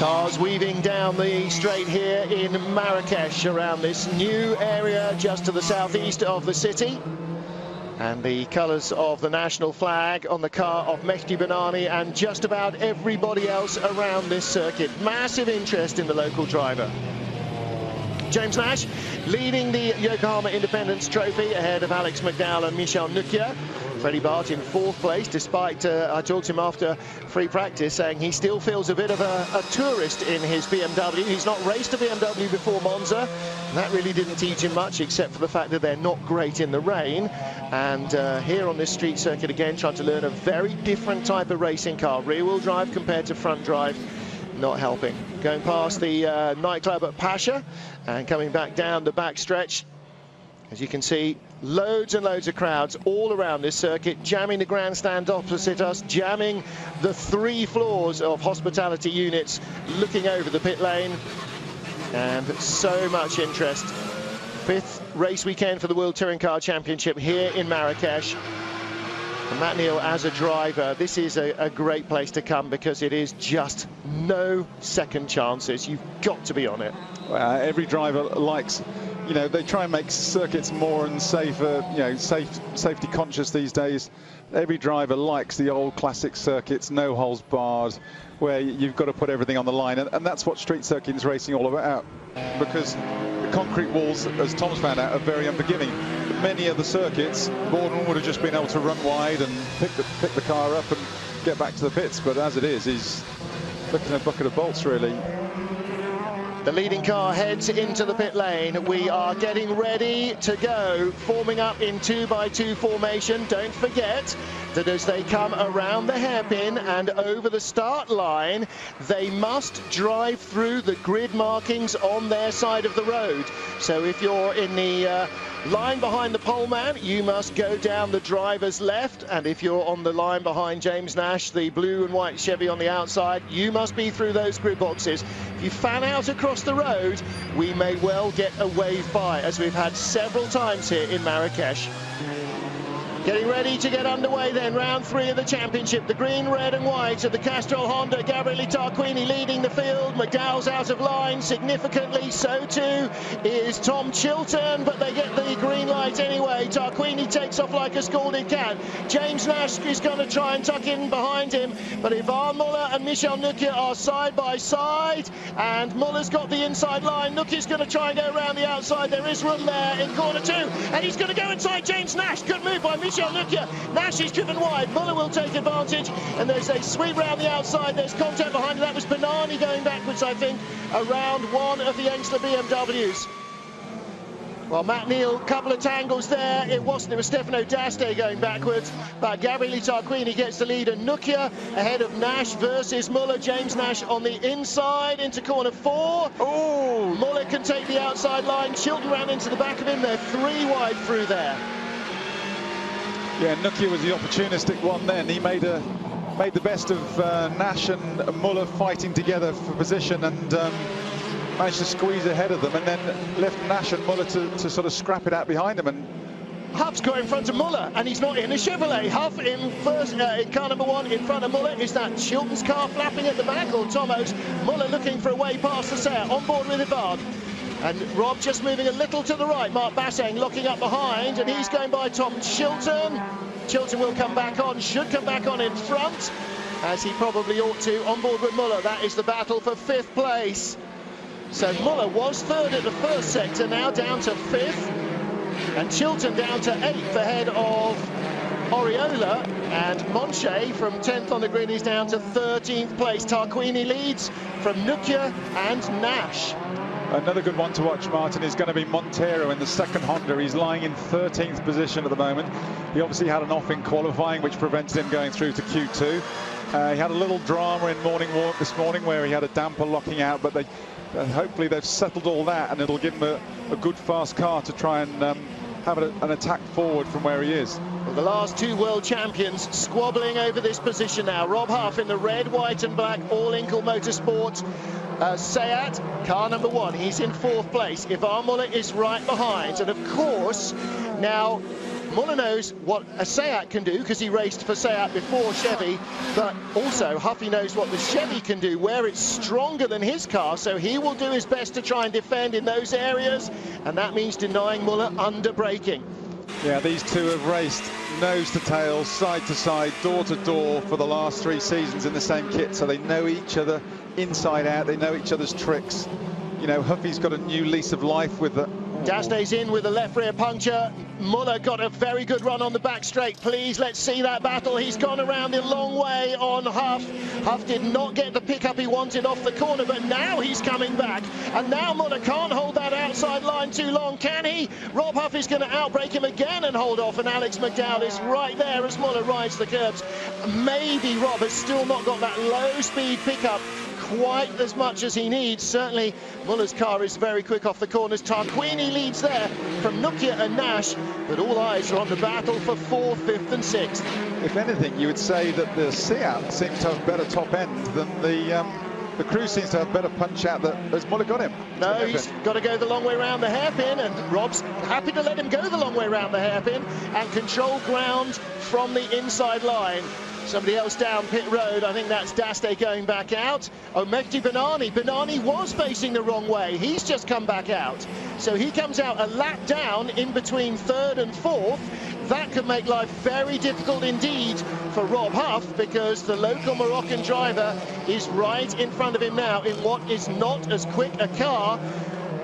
Cars weaving down the straight here in Marrakech around this new area just to the southeast of the city. And the colours of the national flag on the car of Mehdi Banani and just about everybody else around this circuit. Massive interest in the local driver. James Nash leading the Yokohama Independence Trophy ahead of Alex McDowell and Michel Nukia. Freddie Bart in 4th place, despite I talked to him after free practice saying he still feels a bit of a tourist in his BMW. He's not raced a BMW before Monza. That really didn't teach him much, except for the fact that they're not great in the rain. And here on this street circuit again, trying to learn a very different type of racing car. Rear-wheel drive compared to front drive, not helping. Going past the nightclub at Pasha and coming back down the back stretch. As you can see, loads and loads of crowds all around this circuit, jamming the grandstand opposite us, jamming the 3 floors of hospitality units looking over the pit lane. And so much interest. 5th race weekend for the World Touring Car Championship here in Marrakech. And Matt Neal as a driver, this is a great place to come because it is just no second chances. You've got to be on it. Every driver likes, you know, they try and make circuits more and safer, you know, safety conscious these days. Every driver likes the old classic circuits, no holes barred, where you've got to put everything on the line. And that's what street circuits racing all about, because the concrete walls, as Tom's found out, are very unforgiving. Many of the circuits, Borden would have just been able to run wide and pick the car up and get back to the pits. But as it is, he's looking at a bucket of bolts, really. The leading car heads into the pit lane. We are getting ready to go, forming up in 2x2 formation. Don't forget that as they come around the hairpin and over the start line, they must drive through the grid markings on their side of the road. So if you're in the line behind the poleman, you must go down the driver's left, and if you're on the line behind James Nash, the blue and white Chevy on the outside, you must be through those grid boxes. If you fan out across the road, we may well get a wave by, as we've had several times here in Marrakech. Getting ready to get underway then, round 3 of the championship. The green, red and white of the Castrol Honda. Gabriele Tarquini leading the field. McDowell's out of line significantly. So too is Tom Chilton, but they get the green light anyway. Tarquini takes off like a scalded cat. James Nash is going to try and tuck in behind him, but Ivan Muller and Michel Nukia are side by side, and Muller's got the inside line. Nukia's going to try and go around the outside. There is room there in corner 2, and he's going to go inside James Nash. Good move by Michel Nukia. Nash is driven wide. Muller will take advantage, and there's a sweep round the outside. There's contact behind it. That was Banani going backwards, I think, around one of the Engstler BMWs. Well, Matt Neal, couple of tangles there. It wasn't. It was Stefano D'Aste going backwards, but Gabriele Tarquini gets the lead, and Nukia ahead of Nash versus Muller. James Nash on the inside into corner 4. Oh, Muller can take the outside line. Chilton ran into the back of him. They're 3 wide through there. Yeah, Nukia was the opportunistic one then. He made the best of Nash and Muller fighting together for position, and managed to squeeze ahead of them, and then left Nash and Muller to sort of scrap it out behind them. And Huff's got in front of Muller, and he's not in a Chevrolet. Huff in first, in car number 1 in front of Muller. Is that Chilton's car flapping at the back, or Tomo's? Muller looking for a way past the Seat, on board with Ivan. And Rob just moving a little to the right. Mark Basseng locking up behind, and he's going by Tom Chilton. Chilton will come back on, should come back on in front, as he probably ought to, on board with Muller. That is the battle for 5th place. So Muller was 3rd at the first sector, now down to 5th. And Chilton down to 8th ahead of Oriola, and Monche from 10th on the grid is down to 13th place. Tarquini leads from Nukia and Nash. another good one to watch, Martin, is going to be Montero in the second Honda. He's lying in 13th position at the moment. He obviously had an off in qualifying, which prevented him going through to Q2. He had a little drama in morning walk this morning where he had a damper locking out, but hopefully they've settled all that, and it'll give him a good fast car to try and have an attack forward from where he is. Well, the last two world champions squabbling over this position now. Rob Huff in the red, white and black All-Inkle Motorsport Seat, car number 1. He's in 4th place. Ivan Muller is right behind. And of course, now Muller knows what a Seat can do because he raced for Seat before Chevy, but also Huffy knows what the Chevy can do, where it's stronger than his car, so he will do his best to try and defend in those areas, and that means denying Muller under braking. Yeah, these two have raced nose to tail, side to side, door to door for the last 3 seasons in the same kit, so they know each other inside out, they know each other's tricks. You know, Huffy's got a new lease of life with the... D'Astay's in with a left rear puncture. Muller got a very good run on the back straight. Please, let's see that battle. He's gone around the long way on Huff. Huff did not get the pickup he wanted off the corner, but now he's coming back. And now Muller can't hold that outside line too long, can he? Rob Huff is going to outbrake him again and hold off, and Alex McDowell is right there as Muller rides the curbs. Maybe Rob has still not got that low-speed pickup quite as much as he needs. Certainly Muller's car is very quick off the corners. Tarquini leads there from Nokia and Nash, but all eyes are on the battle for 4th, 5th and 6th. If anything, you would say that the Seat seems to have better top end than the Crew seems to have better punch out that has Muller got him. No, he's got to go the long way around the hairpin, and Rob's happy to let him go the long way around the hairpin and control ground from the inside line. Somebody else down pit road, I think that's D'Astay going back out. Oh, Mehdi Benani. Benani was facing the wrong way. He's just come back out. So he comes out a lap down in between 3rd and 4th. That could make life very difficult indeed for Rob Huff, because the local Moroccan driver is right in front of him now in what is not as quick a car.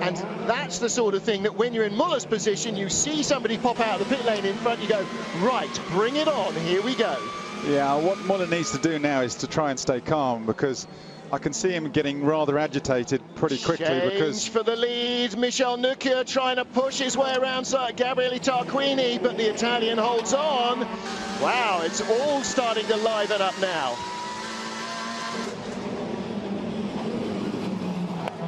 And that's the sort of thing that when you're in Muller's position, you see somebody pop out of the pit lane in front, you go, right, bring it on, here we go. Yeah, what Muller needs to do now is to try and stay calm, because I can see him getting rather agitated pretty quickly. Because for the lead, Michel Nuccia trying to push his way around Gabriele Tarquini, but the Italian holds on. Wow, it's all starting to liven up now.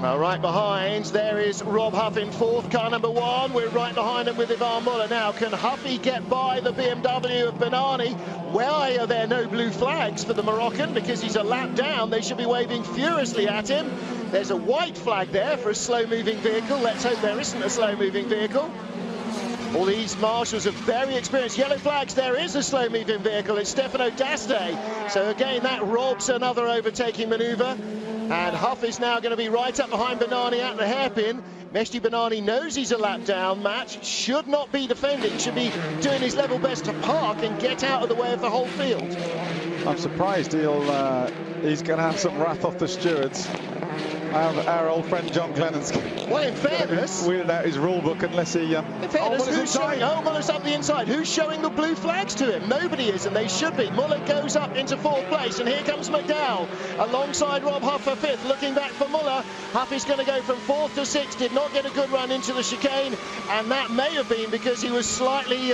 Well, right behind, there is Rob Huff in 4th, car number 1. We're right behind him with Ivan Muller. Now, can Huffy get by the BMW of Benani? Why are there no blue flags for the Moroccan? Because he's a lap down. They should be waving furiously at him. There's a white flag there for a slow-moving vehicle. Let's hope there isn't a slow-moving vehicle. All these marshals are very experienced. Yellow flags, there is a slow-moving vehicle. It's Stefano D'Astay. So again, that robs another overtaking manoeuvre. And Huff is now going to be right up behind Benani at the hairpin. Mehdi Benani knows he's a lap down. Match should not be defending, should be doing his level best to park and get out of the way of the whole field. I'm surprised he's going to have some wrath off the stewards. Our old friend John Glennon's well, in fairness, wheeled out his rule book unless he. In fairness, who's showing? Oh, Muller's up the inside. Who's showing the blue flags to him? Nobody is, and they should be. Muller goes up into 4th place, and here comes McDowell alongside Rob Huff for 5th. Looking back for Muller. Huff is going to go from 4th to 6th. Did not get a good run into the chicane, and that may have been because he was slightly.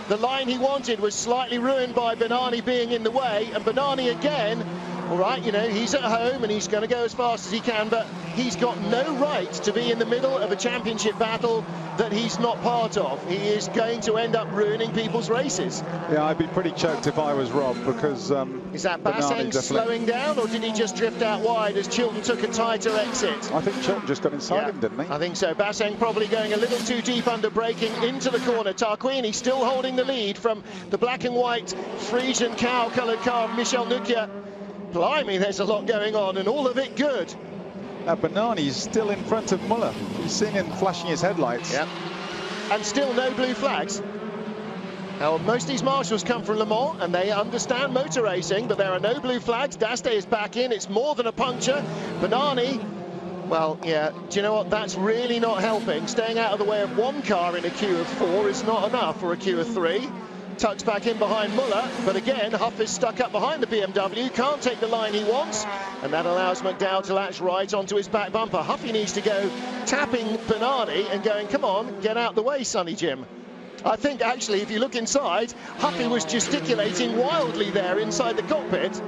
The line he wanted was slightly ruined by Benani being in the way, and Benani again. All right, you know, he's at home and he's going to go as fast as he can, but he's got no right to be in the middle of a championship battle that he's not part of. He is going to end up ruining people's races. Yeah, I'd be pretty choked if I was Rob, because... is that Basseng slowing down, or did he just drift out wide as Chilton took a tighter exit? I think Chilton just got inside him, didn't he? I think so. Basseng probably going a little too deep under braking into the corner. Tarquini still holding the lead from the black and white Frisian cow-coloured car of Michel Nuccia. Blimey, there's a lot going on, and all of it good. Benani's still in front of Muller. You've seen him flashing his headlights. Yeah. And still no blue flags. Now, most of these marshals come from Le Mans, and they understand motor racing, but there are no blue flags. D'Astay is back in. It's more than a puncture. Benani, well, yeah, do you know what? That's really not helping. Staying out of the way of one car in a queue of 4 is not enough for a queue of 3. Tucks back in behind Muller, but again, Huff is stuck up behind the BMW, can't take the line he wants, and that allows McDowell to latch right onto his back bumper. Huffy needs to go tapping Benani and going, come on, get out the way, Sonny Jim. I think, actually, if you look inside, Huffy was gesticulating wildly there inside the cockpit.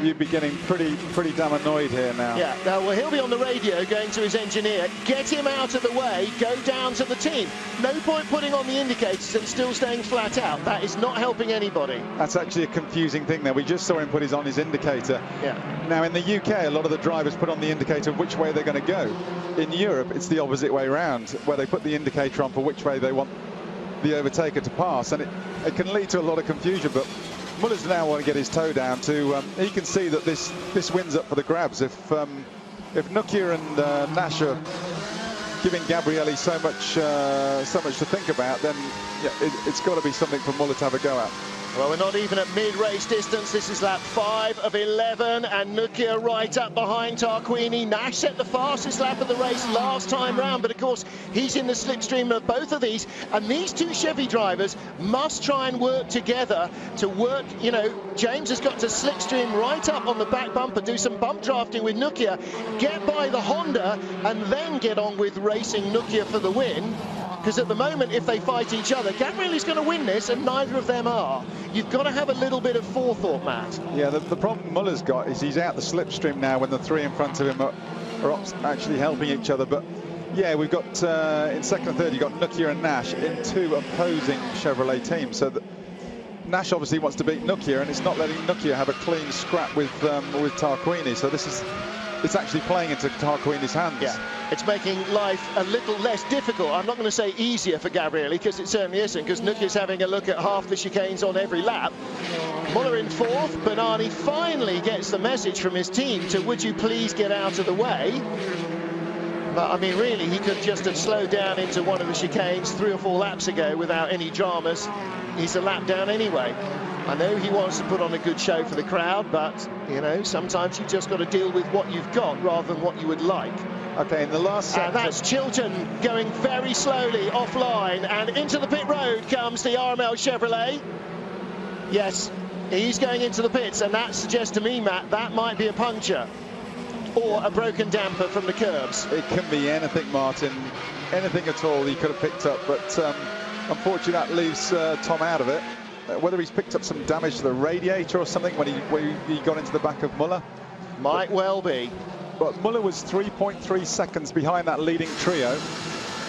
You'd be getting pretty damn annoyed here now. Yeah, well, he'll be on the radio going to his engineer, get him out of the way, go down to the team. No point putting on the indicators and still staying flat out. That is not helping anybody. That's actually a confusing thing there. We just saw him put on his indicator. Yeah. Now, in the UK, a lot of the drivers put on the indicator which way they're going to go. In Europe, it's the opposite way around, where they put the indicator on for which way they want the overtaker to pass, and it can lead to a lot of confusion. But Muller's now want to get his toe down to. He can see that this wins up for the grabs. If Nukia and Nash are giving Gabrielli so much to think about, then yeah, it's got to be something for Muller to have a go at. Well, we're not even at mid-race distance. This is lap 5 of 11, and Nukia right up behind Tarquini. Nash set the fastest lap of the race last time round, but of course he's in the slipstream of both of these, and these two Chevy drivers must try and work together to work. You know, James has got to slipstream right up on the back bumper, do some bump drafting with Nukia, get by the Honda, and then get on with racing Nukia for the win. Because at the moment, if they fight each other, Gabrielli's going to win this, and neither of them are. You've got to have a little bit of forethought, Matt. Yeah, the problem Muller's got is he's out the slipstream now when the three in front of him are actually helping each other. But yeah, we've got in second and third, you've got Nukia and Nash in two opposing Chevrolet teams. So Nash obviously wants to beat Nukia, and it's not letting Nukia have a clean scrap with Tarquini. So it's actually playing into Tarquini's hands. Yeah, it's making life a little less difficult. I'm not going to say easier for Gabrielli, because it certainly isn't, because Nukia's having a look at half the chicanes on every lap. Muller in fourth. Bernani finally gets the message from his team to, would you please get out of the way? But I mean, really, he could just have slowed down into one of the chicanes 3 or 4 laps ago without any dramas. He's a lap down anyway. I know he wants to put on a good show for the crowd, but, you know, sometimes you've just got to deal with what you've got rather than what you would like. Okay, in the last sector... And that's Chilton going very slowly offline, and into the pit road comes the RML Chevrolet. Yes, he's going into the pits, and that suggests to me, Matt, that might be a puncture or a broken damper from the curbs. It can be anything, Martin, anything at all he could have picked up, but unfortunately that leaves Tom out of it. Whether he's picked up some damage to the radiator or something when he got into the back of Muller. Might well be. But Muller was 3.3 seconds behind that leading trio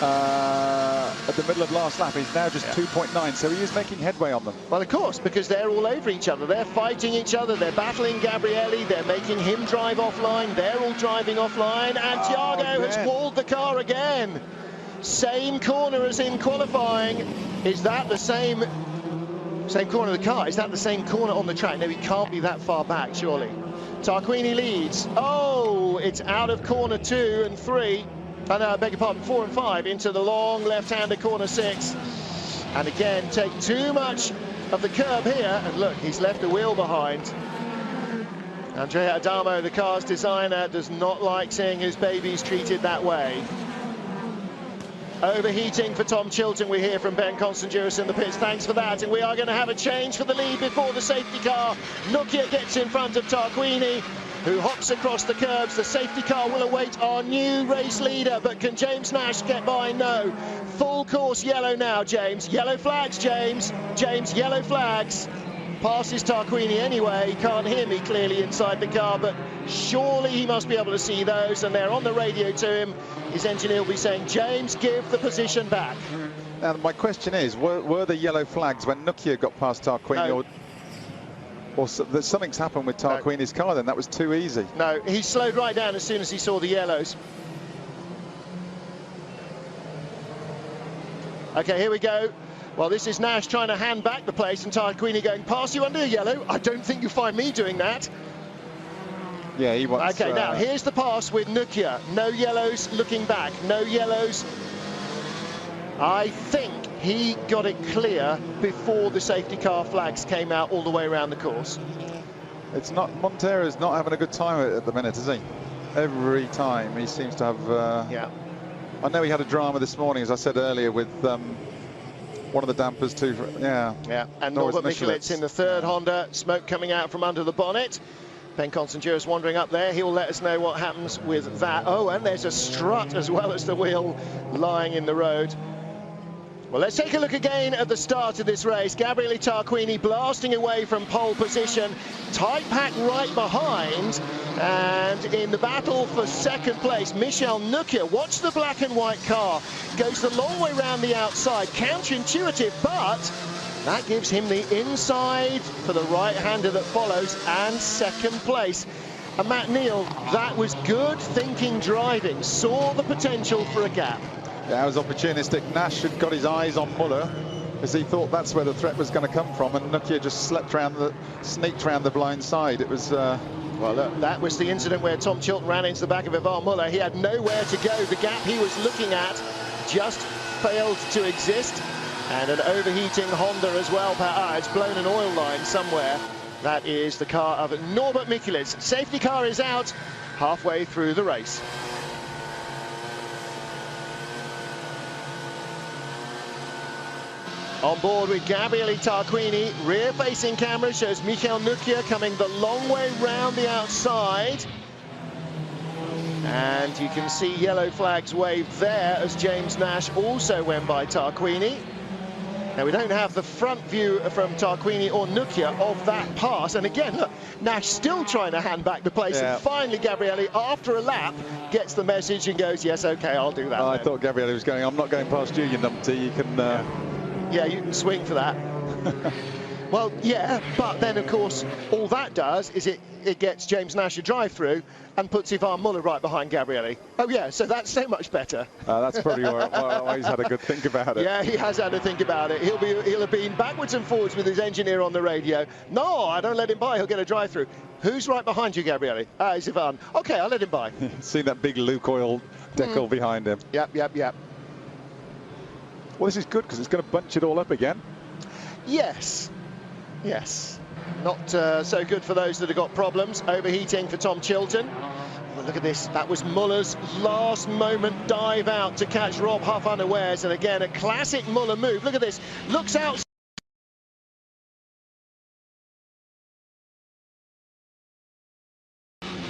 at the middle of last lap. He's now just 2.9, so he is making headway on them. Well, of course, because they're all over each other. They're fighting each other. They're battling Gabrielli. They're making him drive offline. They're all driving offline. And Thiago has walled the car again. Same corner as in qualifying. Is that the same corner of the car? Is that the same corner on the track? No, he can't be that far back, surely. Tarquini leads. Oh, it's out of corner 2 and 3. Oh, no, I beg your pardon, 4 and 5 into the long left-hander corner 6. And again, take too much of the curb here. And look, he's left a wheel behind. Andrea Adamo, the car's designer, does not like seeing his babies treated that way. Overheating for Tom Chilton, we hear from Ben Constantinos in the pits. Thanks for that. And we are going to have a change for the lead before the safety car. Nukia gets in front of Tarquini, who hops across the curbs. The safety car will await our new race leader, but can James Nash get by? No. Full course yellow now, James. Yellow flags, James. James, yellow flags. Passes Tarquini anyway. He can't hear me clearly inside the car, but surely he must be able to see those, and they're on the radio to him. His engineer will be saying, James, give the position back. Now, my question is, were the yellow flags when Nukia got past Tarquini, no, or something's happened with Tarquini's car then? That was too easy. No, he slowed right down as soon as he saw the yellows. Okay, here we go. Well, this is Nash trying to hand back the place, and Tarquini going, pass you under a yellow. I don't think you find me doing that. Yeah, he wants... Okay, now, here's the pass with Nukia. No yellows, looking back. No yellows. I think he got it clear before the safety car flags came out all the way around the course. It's not... Montero's not having a good time at the minute, is he? Every time he seems to have... Yeah. I know he had a drama this morning, as I said earlier, with... one of the dampers too. Yeah. And Norbert Michelitz in the third Honda. Smoke coming out from under the bonnet. Ben Constantinos wandering up there. He'll let us know what happens with that. Oh, and there's a strut as well as the wheel lying in the road. Well, let's take a look again at the start of this race. Gabriele Tarquini blasting away from pole position. Tight pack right behind. And in the battle for second place, Michel Nukia. Watch the black and white car. Goes the long way round the outside. Counterintuitive, but that gives him the inside for the right-hander that follows, and second place. And Matt Neal, that was good thinking driving. Saw the potential for a gap. Yeah, it was opportunistic. Nash had got his eyes on Muller. as he thought that's where the threat was going to come from, and Nokia just sneaked around the blind side. It was... Well, look, that was the incident where Tom Chilton ran into the back of Ivan Muller. He had nowhere to go. The gap he was looking at just failed to exist. And an overheating Honda as well. It's blown an oil line somewhere. That is the car of Norbert Mikulicz. Safety car is out halfway through the race. On board with Gabriele Tarquini, rear-facing camera shows Michael Nokia coming the long way round the outside. And you can see yellow flags waved there as James Nash also went by Tarquini. Now, we don't have the front view from Tarquini or Nokia of that pass. And again, look, Nash still trying to hand back the place. Yeah. And finally, Gabriele, after a lap, gets the message and goes, yes, OK, I'll do that. I thought Gabriele was going, I'm not going past you, you numpty. You can... Yeah, you can swing for that. Well, yeah, but then, of course, all that does is it gets James Nash a drive-through and puts Ivan Muller right behind Gabriele. Oh, yeah, so that's so much better. That's probably why he's had a good think about it. Yeah, he has had a think about it. He'll have been backwards and forwards with his engineer on the radio. No, I don't let him by. He'll get a drive-through. Who's right behind you, Gabriele? It's Ivan. OK, I'll let him by. Seen that big Lukoil decal behind him. Yep. Well, this is good because it's going to bunch it all up again. Yes. Not so good for those that have got problems. Overheating for Tom Chilton. Well, look at this. That was Muller's last moment dive out to catch Rob Huff unawares. And again, a classic Muller move. Look at this. Looks out.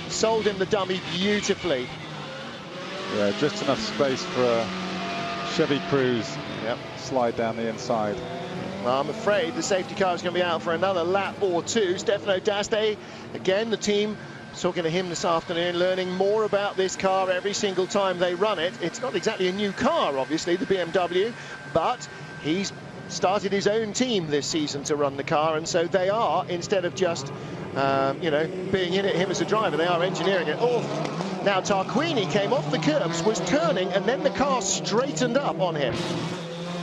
Sold him the dummy beautifully. Yeah, just enough space for a Chevy Cruze. Yep. Slide down the inside. Well, I'm afraid the safety car is going to be out for another lap or two. Stefano D'Aste, again, the team talking to him this afternoon, learning more about this car every single time they run it. It's not exactly a new car, obviously, the BMW, but he's started his own team this season to run the car, and so they are, instead of just, being in it, him as a driver, they are engineering it. Oh, now Tarquini came off the curbs, was turning, and then the car straightened up on him.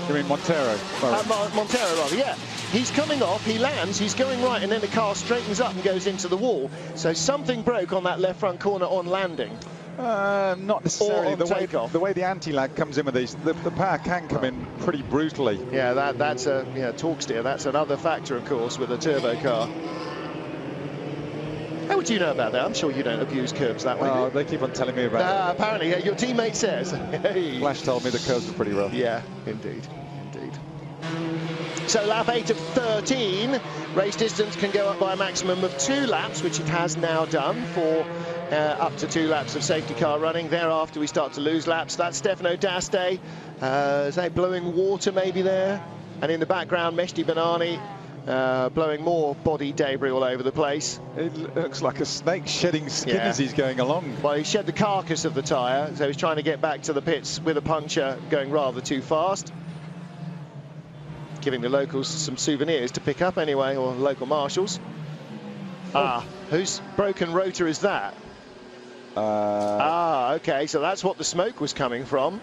You mean Montero? Montero, rather, yeah. He's coming off, he lands, he's going right, and then the car straightens up and goes into the wall. So something broke on that left front corner on landing. Not necessarily. The way the anti-lag comes in with these, the power can come in pretty brutally. Yeah, that's a torque steer. That's another factor, of course, with a turbo car. How would you know about that? I'm sure you don't abuse curbs that way. Oh, they keep on telling me about it. Apparently, your teammate says. Hey. Flash told me the curbs were pretty rough. Yeah, indeed. So lap 8 of 13. Race distance can go up by a maximum of 2 laps, which it has now done for up to 2 laps of safety car running. Thereafter, we start to lose laps. That's Stefano D'Aste. Is that blowing water maybe there? And in the background, Mehdi Banani. Blowing more body debris all over the place. It looks like a snake shedding skin as he's going along. Well, he shed the carcass of the tyre, so he's trying to get back to the pits with a puncture going rather too fast. Giving the locals some souvenirs to pick up anyway, or local marshals. Whose broken rotor is that? OK, so that's what the smoke was coming from.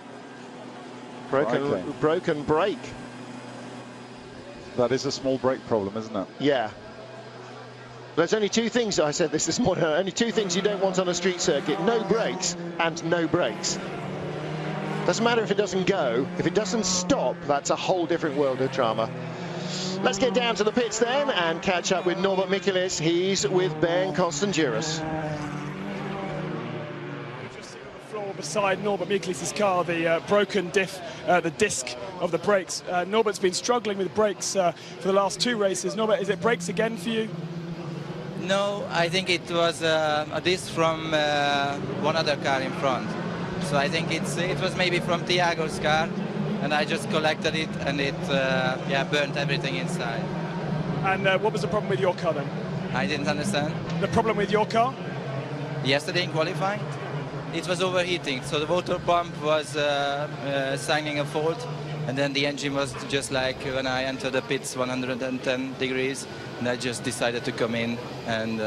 Broken brake. That is a small brake problem, isn't it? Yeah. There's only 2 things, I said this morning, only 2 things you don't want on a street circuit: no brakes and no brakes. Doesn't matter if it doesn't go, if it doesn't stop, that's a whole different world of drama. Let's get down to the pits then and catch up with Norbert Mikulicz. He's with Ben Constangiris. Beside Norbert Mikulicz's car, the broken the disc of the brakes. Norbert's been struggling with brakes for the last 2 races. Norbert, is it brakes again for you? No, I think it was a disc from one other car in front. So I think it was maybe from Thiago's car, and I just collected it, and it burnt everything inside. And what was the problem with your car then? I didn't understand. The problem with your car? Yesterday in qualifying, it was overheating, so the water pump was signing a fault, and then the engine was just like when I entered the pits, 110 degrees, and I just decided to come in and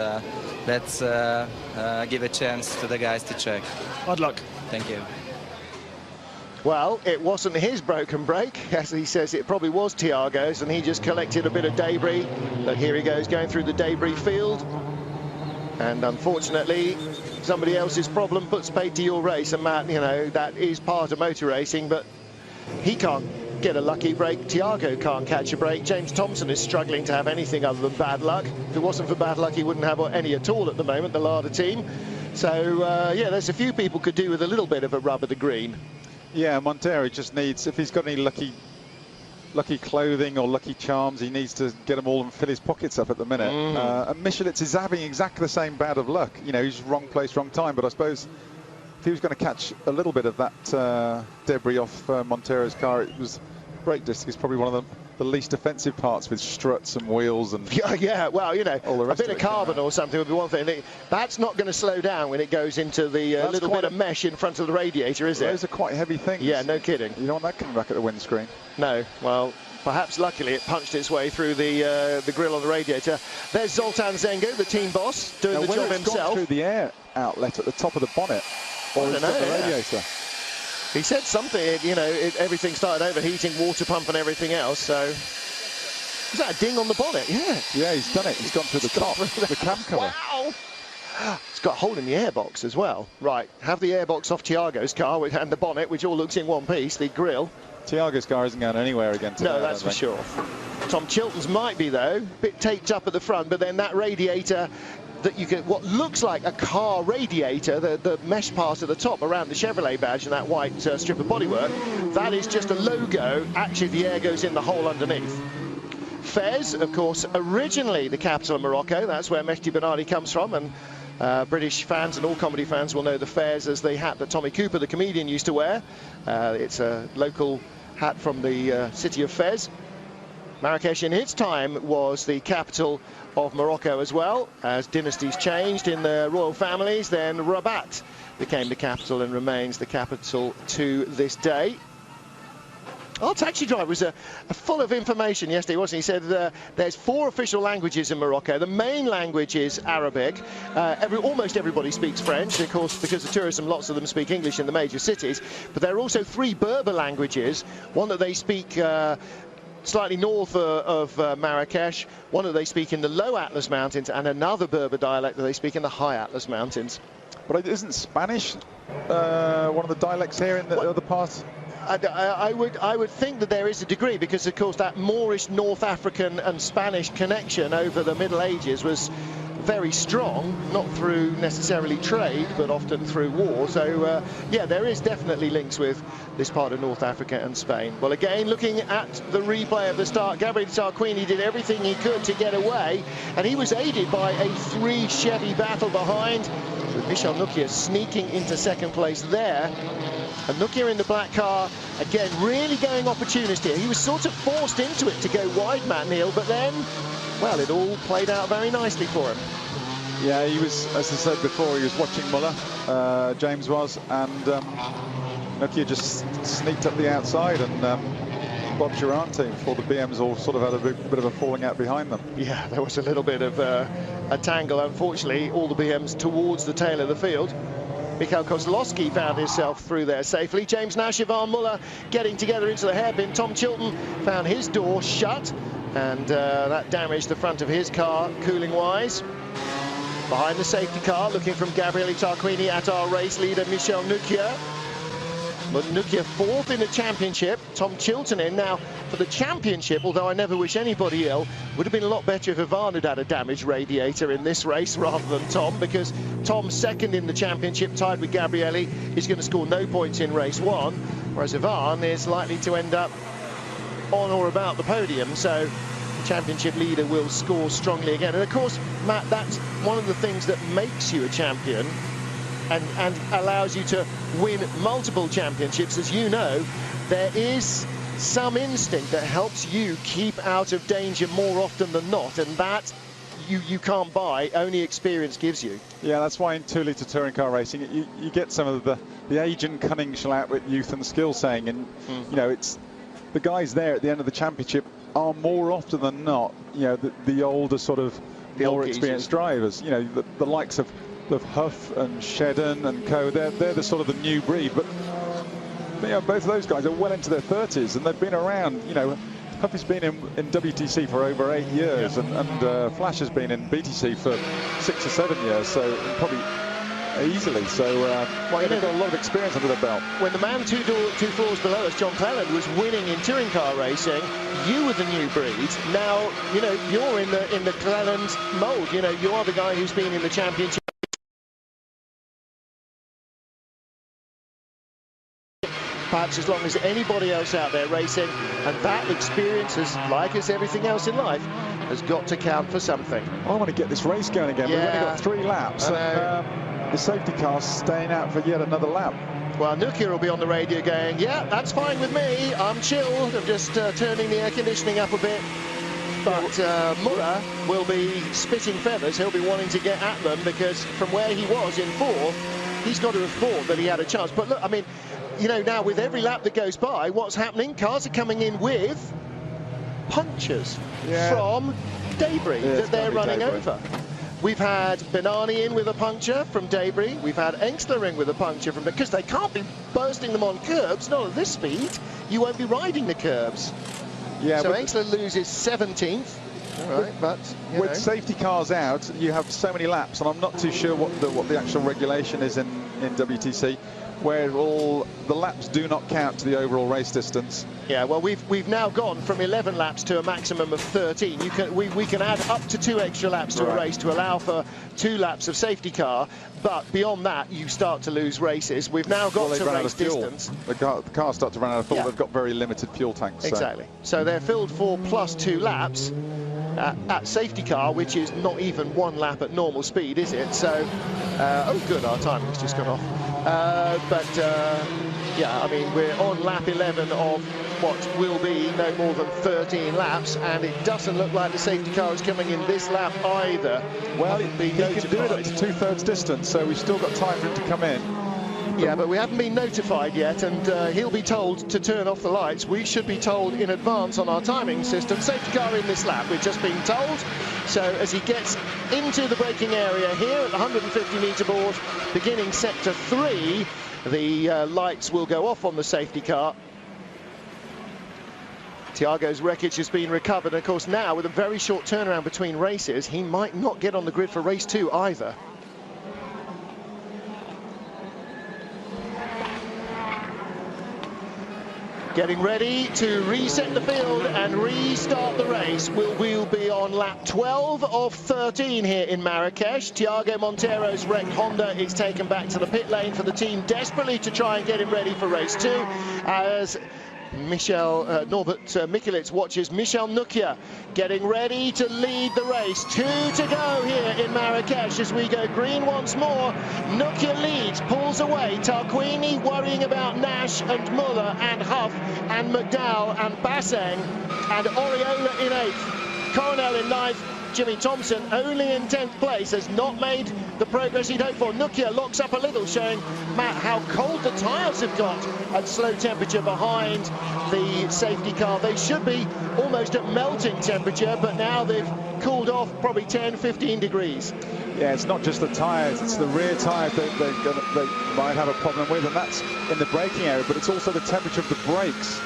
let's give a chance to the guys to check. Hard luck. Thank you. Well, it wasn't his broken brake. As he says, it probably was Thiago's, and he just collected a bit of debris. But here he goes, going through the debris field. And unfortunately, somebody else's problem puts paid to your race. And Matt, you know, that is part of motor racing, but he can't get a lucky break. Thiago can't catch a break. James Thompson is struggling to have anything other than bad luck. If it wasn't for bad luck, he wouldn't have any at all at the moment, the Lada team. So, yeah, there's a few people could do with a little bit of a rub of the green. Yeah, Montero just needs, if he's got any lucky clothing or lucky charms, he needs to get them all and fill his pockets up at the minute. And Michelitz is having exactly the same bad of luck. You know, he's wrong place, wrong time. But I suppose if he was going to catch a little bit of that debris off Montero's car, it was brake disc is probably one of the least offensive parts, with struts and wheels and yeah, well, you know, a bit of carbon or something would be one thing. That's not going to slow down when it goes into the little bit of mesh in front of the radiator, is it? Those are quite heavy things. Yeah, no kidding. You don't want that coming back at the windscreen. No, well, perhaps luckily it punched its way through the grill on the radiator. There's Zoltan Zengo, the team boss, doing the job himself. Gone through the air outlet at the top of the bonnet, or is that the radiator? He said something, you know, everything started overheating, water pump and everything else, so... Is that a ding on the bonnet? Yeah. Yeah, he's done it. He's gone through the top, the cam cover. Wow! It's got a hole in the airbox as well. Right, have the airbox off Thiago's car and the bonnet, which all looks in one piece, the grille. Thiago's car isn't going anywhere again today. No, that's for sure. Tom Chilton's might be, though. A bit taped up at the front, but then that radiator... that you get what looks like a car radiator, the mesh part at the top around the Chevrolet badge and that white strip of bodywork, that is just a logo. Actually, the air goes in the hole underneath. Fez, of course, originally the capital of Morocco. That's where Mehdi Benadi comes from, and British fans and all comedy fans will know the Fez as the hat that Tommy Cooper, the comedian, used to wear. It's a local hat from the city of Fez. Marrakech in its time was the capital of Morocco as well. As dynasties changed in the royal families, then Rabat became the capital and remains the capital to this day. Our taxi driver was full of information yesterday, wasn't he? He said there's 4 official languages in Morocco. The main language is Arabic. Almost everybody speaks French, of course, because of tourism, lots of them speak English in the major cities. But there are also 3 Berber languages, one that they speak slightly north of Marrakech, one that they speak in the low Atlas Mountains, and another Berber dialect that they speak in the high Atlas Mountains. But isn't Spanish one of the dialects here in the other parts? I would think that there is a degree, because of course that Moorish North African and Spanish connection over the Middle Ages was very strong, not through necessarily trade, but often through war. So yeah, there is definitely links with this part of North Africa and Spain. Well, again, looking at the replay of the start, Gabriele Tarquini did everything he could to get away, and he was aided by a 3 Chevy battle behind, with Michel Nokia sneaking into second place there. And Nokia in the black car, again, really going opportunist here. He was sort of forced into it to go wide, Matt Neal, but then, well, it all played out very nicely for him. Yeah, he was, as I said before, he was watching Muller, James was, and Nokia just sneaked up the outside, and Bob Girante before the BMs all sort of had a bit of a falling out behind them. Yeah, there was a little bit of a tangle. Unfortunately, all the BMs towards the tail of the field. Mikhail Kozlowski found himself through there safely. James Nash, Yvonne Muller getting together into the hairpin. Tom Chilton found his door shut, and that damaged the front of his car, cooling-wise. Behind the safety car, looking from Gabriele Tarquini at our race leader, Michel Nokia. But Nokia 4th in the championship. Tom Chilton in now for the championship, although I never wish anybody ill. Would have been a lot better if Ivan had had a damaged radiator in this race rather than Tom, because Tom, 2nd in the championship, tied with Gabriele, is going to score no points in race 1, whereas Ivan is likely to end up on or about the podium. So the championship leader will score strongly again. And of course, Matt, that's one of the things that makes you a champion and allows you to win multiple championships. As you know, there is some instinct that helps you keep out of danger more often than not, and that you can't buy, only experience gives you. Yeah, that's why in 2-litre touring car racing you get some of the age and cunning shall outwit youth and skill saying, and you know, it's the guys there at the end of the championship are more often than not, you know, the older sort of more experienced drivers, you know, the likes of Huff and Shedden and co. They're the sort of the new breed, but you know, both of those guys are well into their 30s, and they've been around. You know, Huffy's been in WTC for over 8 years, and Flash has been in BTC for 6 or 7 years, so probably easily. So well, they've got a lot of experience under their belt. When the man two floors below us, John Cleland, was winning in touring car racing, you were the new breed. Now, you know, you're in the Cleland mould. You know, you are the guy who's been in the championship. Perhaps as long as anybody else out there racing, and that experience, is like as everything else in life, has got to count for something. I want to get this race going again. Yeah. We've only got 3 laps, and the safety car's staying out for yet another lap. Well, Nukia will be on the radio going, yeah, that's fine with me, I'm chilled, I'm just turning the air conditioning up a bit. But Muller will be spitting feathers. He'll be wanting to get at them, because from where he was in 4th, he's got to have thought that he had a chance. But look, I mean, you know, now with every lap that goes by, what's happening? Cars are coming in with punctures from debris that they're running over. We've had Benani in with a puncture from debris. We've had Engstler in with a puncture from, because they can't be bursting them on curbs, not at this speed. You won't be riding the curbs. Yeah, so Engstler loses 17th. All right, but with safety cars out, you have so many laps, and I'm not too sure what the actual regulation is in WTC, where all the laps do not count to the overall race distance. Yeah, well, we've now gone from 11 laps to a maximum of 13. We can add up to 2 extra laps to a race to allow for 2 laps of safety car, but beyond that, you start to lose races. We've now got to race distance. The cars start to run out of fuel. They've got very limited fuel tanks. Exactly. So they're filled for plus 2 laps. At safety car, which is not even 1 lap at normal speed, is it? So, oh good, our timing's just gone off. Yeah, I mean, we're on lap 11 of what will be no more than 13 laps, and it doesn't look like the safety car is coming in this lap either. Well, he can do it up to 2/3 distance, so we've still got time for him to come in. Yeah, but we haven't been notified yet, and he'll be told to turn off the lights. We should be told in advance on our timing system. Safety car in this lap, we've just been told. So as he gets into the braking area here at the 150-metre board, beginning sector 3, the lights will go off on the safety car. Thiago's wreckage has been recovered. Of course, now with a very short turnaround between races, he might not get on the grid for race 2 either. Getting ready to reset the field and restart the race. We'll be on lap 12 of 13 here in Marrakech. Thiago Montero's wrecked Honda is taken back to the pit lane for the team desperately to try and get him ready for race 2, as Norbert Mikulits watches Michel Nukia getting ready to lead the race. 2 to go here in Marrakech as we go green once more. Nukia leads, pulls away. Tarquini worrying about Nash and Muller and Huff and McDowell and Basseng, and Oriola in 8th. Coronel in 9th. Jimmy Thompson, only in 10th place, has not made the progress he'd hoped for. Nukia locks up a little, showing Matt how cold the tyres have got at slow temperature behind the safety car. They should be almost at melting temperature, but now they've cooled off probably 10-15 degrees. Yeah, it's not just the tyres, it's the rear tyres they might have a problem with, and that's in the braking area, but it's also the temperature of the brakes.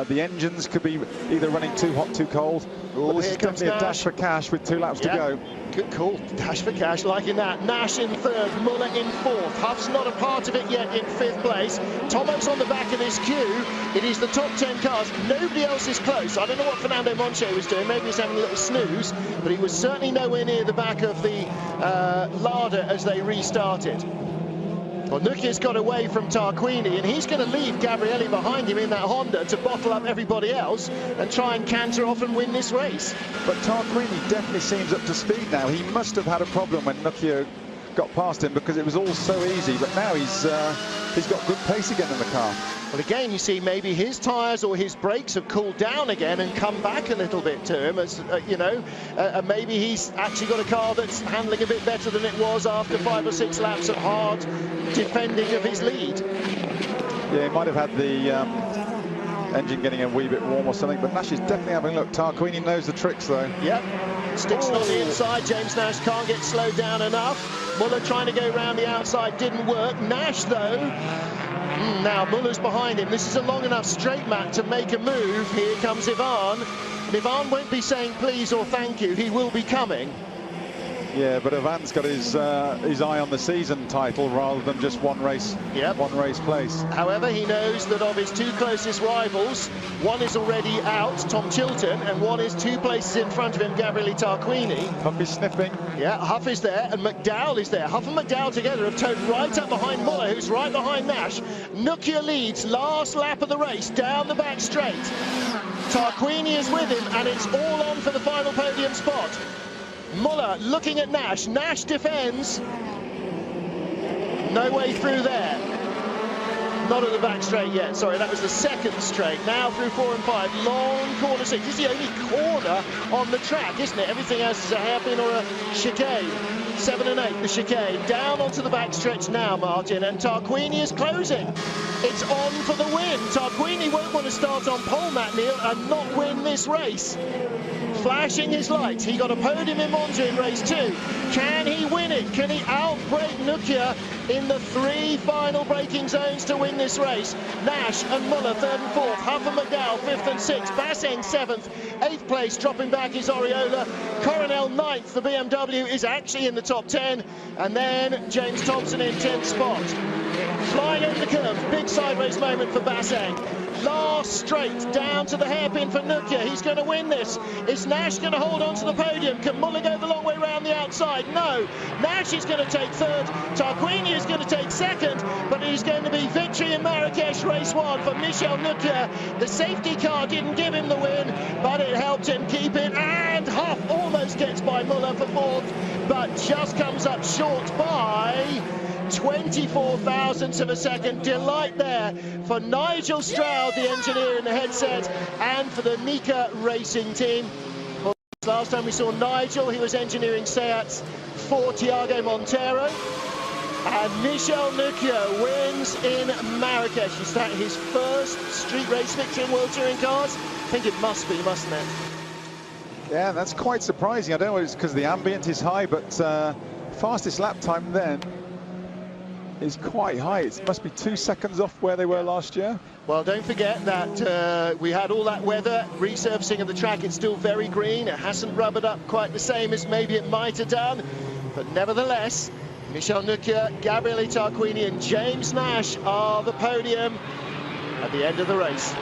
The engines could be either running too hot, too cold. But this is definitely a dash for cash with 2 laps to go. Good call, dash for cash, liking that. Nash in 3rd, Muller in 4th. Huff's not a part of it yet in 5th place. Tomo's on the back of this queue. It is the top 10 cars. Nobody else is close. I don't know what Fernando Moncho was doing. Maybe he's having a little snooze, but he was certainly nowhere near the back of the Lada as they restarted. Well, Nukia's got away from Tarquini, and he's going to leave Gabrielli behind him in that Honda to bottle up everybody else and try and canter off and win this race. But Tarquini definitely seems up to speed now. He must have had a problem when Nukia got past him, because it was all so easy, but now he's got good pace again in the car. Well, again, you see maybe his tyres or his brakes have cooled down again and come back a little bit to him, as you know, maybe he's actually got a car that's handling a bit better than it was after 5 or 6 laps of hard defending of his lead. Yeah, he might have had the engine getting a wee bit warm or something, but Nash is definitely having a look. Tarquini knows the tricks, though. Yep. Sticks on the inside. James Nash can't get slowed down enough. Muller trying to go around the outside, didn't work. Nash, though, Now Muller's behind him. This is a long enough straight, Matt, to make a move. Here comes Ivan. And Ivan won't be saying please or thank you. He will be coming. Yeah, but Ivan's got his eye on the season title rather than just one race place. However, he knows that of his two closest rivals, one is already out, Tom Chilton, and one is 2 places in front of him, Gabriele Tarquini. Huff is sniffing. Yeah, Huff is there, and McDowell is there. Huff and McDowell together have towed right up behind Muller, who's right behind Nash. Nukia leads, last lap of the race, down the back straight. Tarquini is with him, and it's all on for the final podium spot. Muller looking at Nash. Nash defends. No way through there. Not at the back straight yet. Sorry, that was the second straight. Now through 4 and 5. Long corner 6. This is the only corner on the track, isn't it? Everything else is a hairpin or a chicane. 7 and 8, the chicane. Down onto the back stretch now, Martin. And Tarquini is closing. It's on for the win. Tarquini won't want to start on pole, Matt Neal, and not win this race. Flashing his lights. He got a podium in Monza in race 2. Can he win it? Can he outbrake Nukia in the 3 final braking zones to win this race? Nash and Muller 3rd and 4th. Huff and McDowell 5th and 6th. Basseng 7th. 8th place dropping back is Oriola. Coronel 9th. The BMW is actually in the top 10. And then James Thompson in 10th spot. Flying over the curve. Big sideways moment for Basseng. Last straight down to the hairpin for Nukia. He's going to win this. Is Nash going to hold on to the podium? Can Muller go the long way round the outside? No. Nash is going to take 3rd. Tarquini is going to take 2nd. But it is going to be victory in Marrakech race 1 for Michel Nukia. The safety car didn't give him the win, but it helped him keep it. And Huff almost gets by Muller for 4th, but just comes up short by 24 thousandths of a second. Delight there for Nigel Stroud, the engineer in the headset, and for the Nika Racing team. Well, last time we saw Nigel, he was engineering Seats for Tiago Montero. And Michel Nukia wins in Marrakech. Is that his first street race victory in World Touring Cars? I think it must be, mustn't it? Yeah, that's quite surprising. I don't know if it's because the ambient is high, but fastest lap time then is quite high. It must be 2 seconds off where they were last year. Well, don't forget that we had all that weather, resurfacing of the track. It's still very green. It hasn't rubbered up quite the same as maybe it might have done. But nevertheless, Michel Nukia, Gabriele Tarquini and James Nash are the podium at the end of the race.